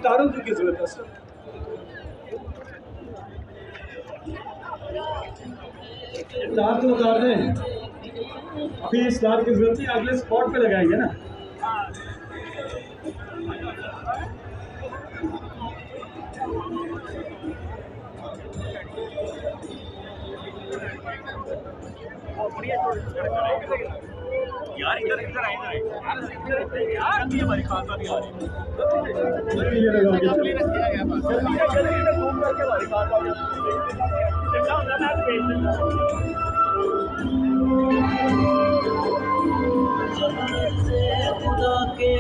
तारों की क्या जरूरत है सर? तार तो उतार दें, अभी इस तार की जरूरत नहीं, अगले स्पॉट पे लगाएंगे ना। यार इधर इधर आए यार, ये हमारी खासा नहीं आ रही। ये लगा के जल्दी जल्दी घूम करके हमारी खासा आ खुदा के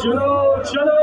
चलो चलो